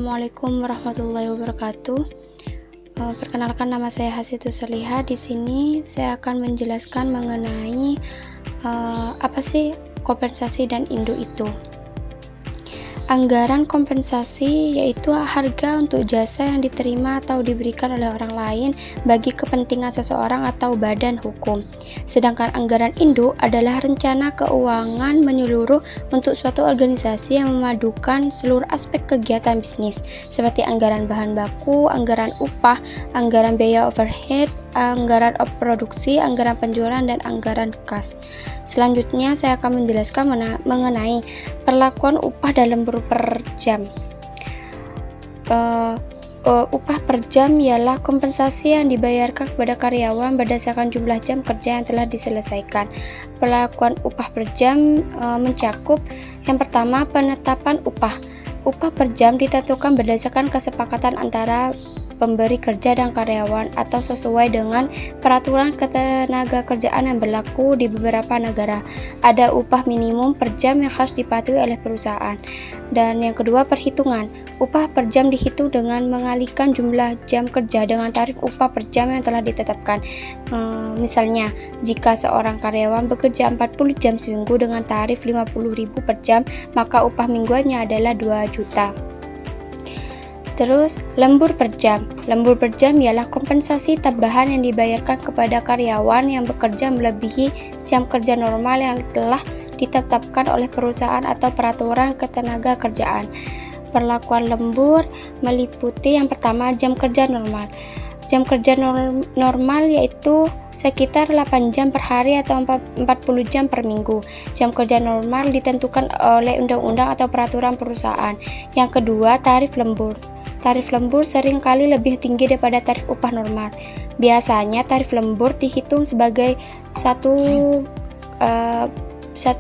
Assalamualaikum warahmatullahi wabarakatuh. Perkenalkan, nama saya Hasitus Soliha. Di sini saya akan menjelaskan mengenai apa sih kompensasi dan induk itu. Anggaran kompensasi yaitu harga untuk jasa yang diterima atau diberikan oleh orang lain bagi kepentingan seseorang atau badan hukum. Sedangkan anggaran induk adalah rencana keuangan menyeluruh untuk suatu organisasi yang memadukan seluruh aspek kegiatan bisnis, seperti anggaran bahan baku, anggaran upah, anggaran biaya overhead, anggaran produksi, anggaran penjualan, dan anggaran kas. Selanjutnya saya akan menjelaskan mengenai perlakuan upah dalam lembur per jam. Upah per jam ialah kompensasi yang dibayarkan kepada karyawan berdasarkan jumlah jam kerja yang telah diselesaikan. Perlakuan upah per jam mencakup yang pertama, penetapan upah. Upah per jam ditentukan berdasarkan kesepakatan antara pemberi kerja dan karyawan atau sesuai dengan peraturan ketenagakerjaan yang berlaku di beberapa negara. Ada upah minimum per jam yang harus dipatuhi oleh perusahaan. Dan yang kedua, perhitungan. Upah per jam dihitung dengan mengalihkan jumlah jam kerja dengan tarif upah per jam yang telah ditetapkan. Misalnya, jika seorang karyawan bekerja 40 jam seminggu dengan tarif 50.000 per jam, maka upah mingguannya adalah 2 juta. Terus, lembur per jam. Lembur per jam ialah kompensasi tambahan yang dibayarkan kepada karyawan yang bekerja melebihi jam kerja normal yang telah ditetapkan oleh perusahaan atau peraturan ketenagakerjaan. Perlakuan lembur meliputi yang pertama, jam kerja normal. Jam kerja normal yaitu sekitar 8 jam per hari atau 40 jam per minggu. Jam kerja normal ditentukan oleh undang-undang atau peraturan perusahaan. Yang kedua, tarif lembur. Tarif lembur sering kali lebih tinggi daripada tarif upah normal. Biasanya tarif lembur dihitung sebagai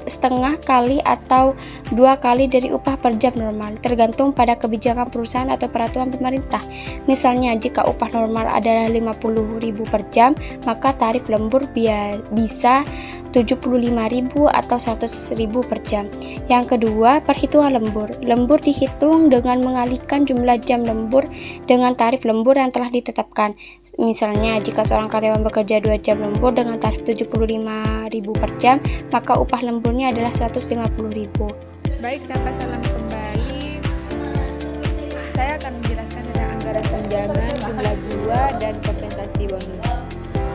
setengah kali atau 2 kali dari upah per jam normal, tergantung pada kebijakan perusahaan atau peraturan pemerintah. Misalnya, jika upah normal adalah 50.000 per jam, maka tarif lembur bisa 75.000 atau 100.000 per jam. Yang kedua, perhitungan lembur. Lembur dihitung dengan mengalihkan jumlah jam lembur dengan tarif lembur yang telah ditetapkan. Misalnya, jika seorang karyawan bekerja 2 jam lembur dengan tarif 75.000 per jam, maka upah lemburnya adalah 150.000. Baik, tanpa salam kembali, saya akan menjelaskan tentang anggaran tunjangan, jumlah jiwa, dan kompensasi bonus.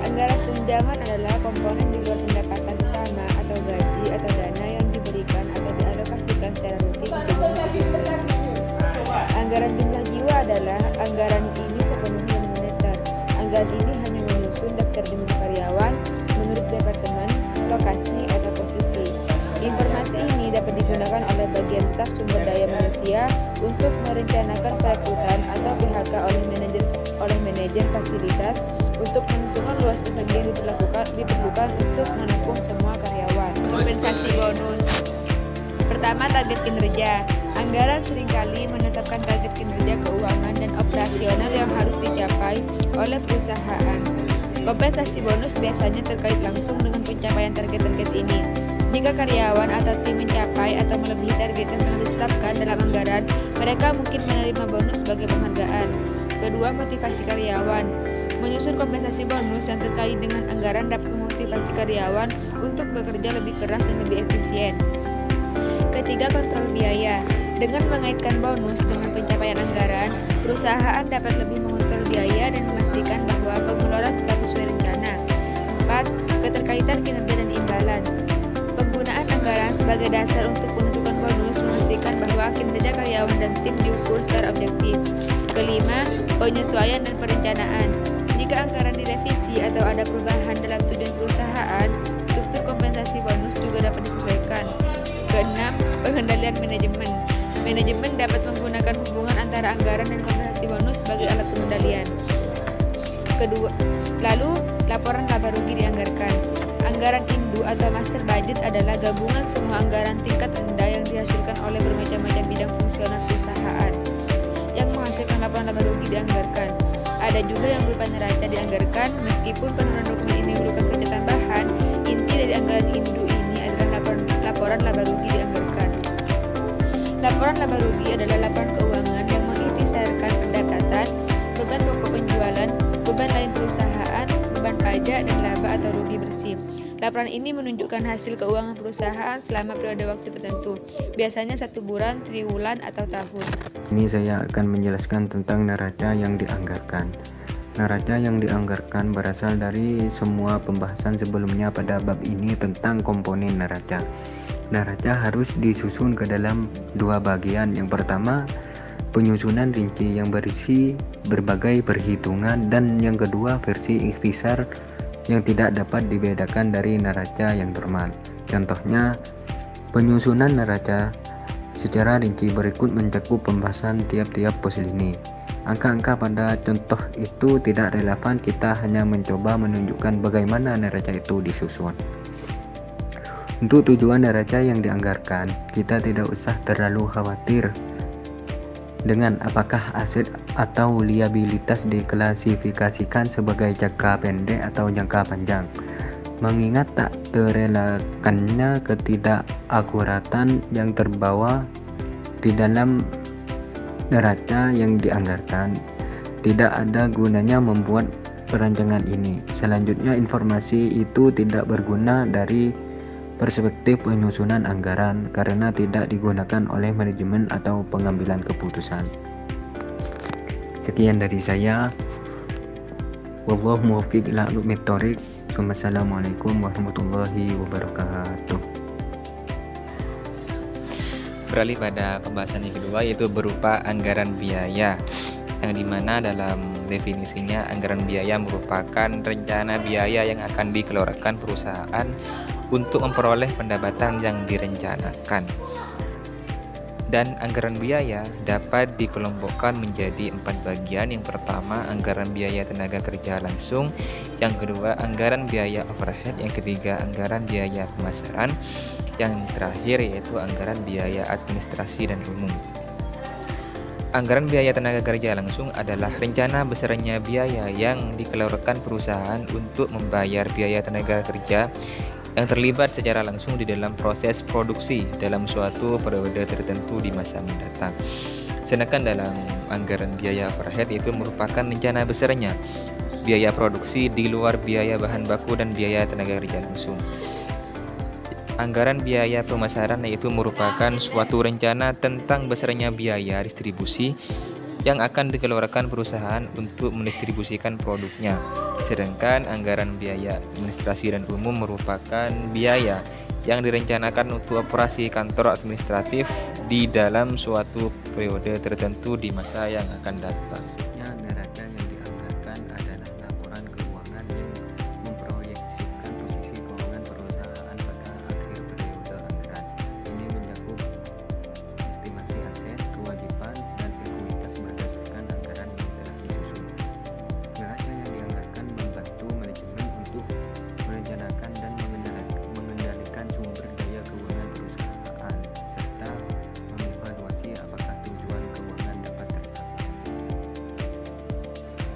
Anggaran tunjangan adalah komponen di luar pendapatan utama atau gaji atau dana yang diberikan atau dialokasikan secara rutin untuk memenuhi. Anggaran jumlah jiwa adalah anggaran ini sepenuhnya moneter. Anggaran ini hanya menyusun daftar jumlah karyawan menurut departemen, lokasi, atau posisi. Informasi ini dapat digunakan oleh bagian staf sumber daya manusia untuk merencanakan perekrutan atau PHK oleh manajer fasilitas untuk menentukan luas persegi yang diperlukan untuk menampung semua karyawan. Kompensasi bonus. Pertama, target kinerja. Anggaran seringkali menetapkan target kinerja keuangan dan operasional yang harus dicapai oleh perusahaan. Kompensasi bonus biasanya terkait langsung dengan pencapaian target-target ini. Jika karyawan atau tim mencapai atau melebihi target yang telah ditetapkan dalam anggaran, mereka mungkin menerima bonus sebagai penghargaan. Kedua, motivasi karyawan. Menyusun kompensasi bonus yang terkait dengan anggaran dapat memotivasi karyawan untuk bekerja lebih keras dan lebih efisien. Ketiga, kontrol biaya. Dengan mengaitkan bonus dengan pencapaian anggaran, perusahaan dapat lebih mengontrol biaya dan memastikan bahwa pengeluaran tetap sesuai rencana. 4. Keterkaitan kinerja dan imbalan. Penggunaan anggaran sebagai dasar untuk penentukan bonus memastikan bahwa kinerja karyawan dan tim diukur secara objektif. Kelima, penyesuaian dan perencanaan. Jika anggaran direvisi atau ada perubahan dalam tujuan perusahaan, struktur kompensasi bonus juga dapat disesuaikan. Keenam, pengendalian manajemen. Manajemen dapat menggunakan hubungan antara anggaran dan kompensasi bonus sebagai alat pengendalian. Lalu, laporan laba rugi dianggarkan. Anggaran induk atau master budget adalah gabungan semua anggaran tingkat rendah yang dihasilkan oleh bermacam-macam bidang fungsional perusahaan. Yang menghasilkan laporan laba rugi dianggarkan. Ada juga yang berupa neraca dianggarkan. Meskipun penurunan dokumen ini merupakan kerja tambahan, inti dari anggaran induk ini adalah laporan laba rugi dianggarkan. Laporan laba rugi adalah laporan keuangan yang mengisi Laporan ini menunjukkan hasil keuangan perusahaan selama periode waktu tertentu, biasanya 1 bulan, triwulan, atau tahun. Ini saya akan menjelaskan tentang neraca yang dianggarkan. Neraca yang dianggarkan berasal dari semua pembahasan sebelumnya pada bab ini tentang komponen neraca. Neraca harus disusun ke dalam 2 bagian. Yang pertama, penyusunan rinci yang berisi berbagai perhitungan, dan yang kedua, versi ikhtisar yang tidak dapat dibedakan dari neraca yang normal. Contohnya, penyusunan neraca secara rinci berikut mencakup pembahasan tiap-tiap pos lini. Angka-angka pada contoh itu tidak relevan, kita hanya mencoba menunjukkan bagaimana neraca itu disusun. Untuk tujuan neraca yang dianggarkan, kita tidak usah terlalu khawatir dengan apakah aset atau liabilitas diklasifikasikan sebagai jangka pendek atau jangka panjang, mengingat tak terelakkannya ketidakakuratan yang terbawa di dalam neraca yang dianggarkan. Tidak ada gunanya membuat perancangan ini. Selanjutnya, informasi itu tidak berguna dari perspektif penyusunan anggaran karena tidak digunakan oleh manajemen atau pengambilan keputusan. Sekian dari saya. Wallahu muwaffiq ila aqwamit thoriq. Wassalamualaikum warahmatullahi wabarakatuh. Beralih pada pembahasan yang kedua, yaitu berupa anggaran biaya, yang dimana dalam definisinya anggaran biaya merupakan rencana biaya yang akan dikeluarkan perusahaan untuk memperoleh pendapatan yang direncanakan. Dan anggaran biaya dapat dikelompokkan menjadi 4 bagian. Yang pertama, anggaran biaya tenaga kerja langsung. Yang kedua, anggaran biaya overhead. Yang ketiga, anggaran biaya pemasaran. Yang terakhir yaitu anggaran biaya administrasi dan umum. Anggaran biaya tenaga kerja langsung adalah rencana besarnya biaya yang dikeluarkan perusahaan untuk membayar biaya tenaga kerja yang terlibat secara langsung di dalam proses produksi dalam suatu periode tertentu di masa mendatang. Sedangkan dalam anggaran biaya overhead itu merupakan rencana besarnya biaya produksi di luar biaya bahan baku dan biaya tenaga kerja langsung. Anggaran biaya pemasaran yaitu merupakan suatu rencana tentang besarnya biaya distribusi yang akan dikeluarkan perusahaan untuk mendistribusikan produknya. Sedangkan anggaran biaya administrasi dan umum merupakan biaya yang direncanakan untuk operasi kantor administratif di dalam suatu periode tertentu di masa yang akan datang. Neraca yang dianggarkan adalah laporan keuangan yang memproyeksikan posisi keuangan perusahaan pada akhir periode anggaran. Ini mencakup estimasi aset, kewajiban, dan likuiditas berdasarkan anggaran yang telah disusun. Neraca yang dianggarkan membantu manajemen untuk merencanakan dan mengendalikan sumber daya keuangan perusahaan serta mengevaluasi apakah tujuan keuangan dapat tercapai.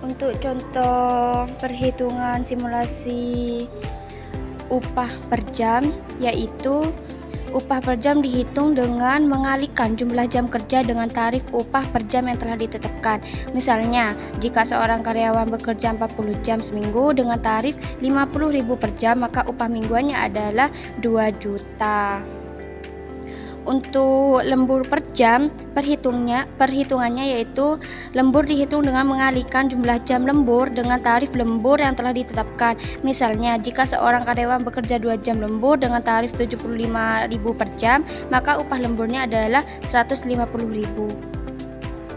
Untuk contoh perhitungan simulasi upah per jam, yaitu upah per jam dihitung dengan mengalihkan jumlah jam kerja dengan tarif upah per jam yang telah ditetapkan. Misalnya, jika seorang karyawan bekerja 40 jam seminggu dengan tarif 50.000 per jam, maka upah mingguannya adalah 2 juta. Untuk lembur per jam, perhitungannya yaitu lembur dihitung dengan mengalihkan jumlah jam lembur dengan tarif lembur yang telah ditetapkan. Misalnya, jika seorang karyawan bekerja 2 jam lembur dengan tarif 75.000 per jam, maka upah lemburnya adalah 150.000.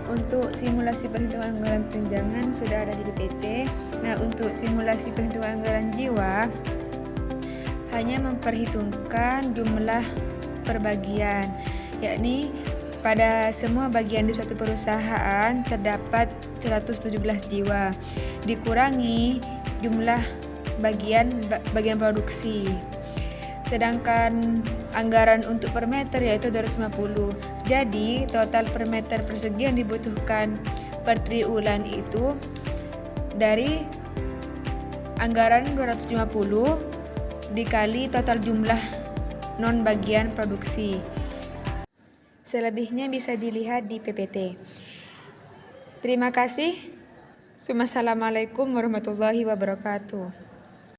Untuk simulasi perhitungan anggaran tunjangan sudah ada di PPT. Nah, untuk simulasi perhitungan anggaran jiwa hanya memperhitungkan jumlah perbagian, yakni pada semua bagian di suatu perusahaan terdapat 117 jiwa dikurangi jumlah bagian produksi. Sedangkan anggaran untuk per meter yaitu 250. Jadi total per meter persegi yang dibutuhkan per triwulan itu dari anggaran 250 dikali total jumlah non bagian produksi. Selebihnya bisa dilihat di PPT. Terima kasih. Wassalamualaikum warahmatullahi wabarakatuh.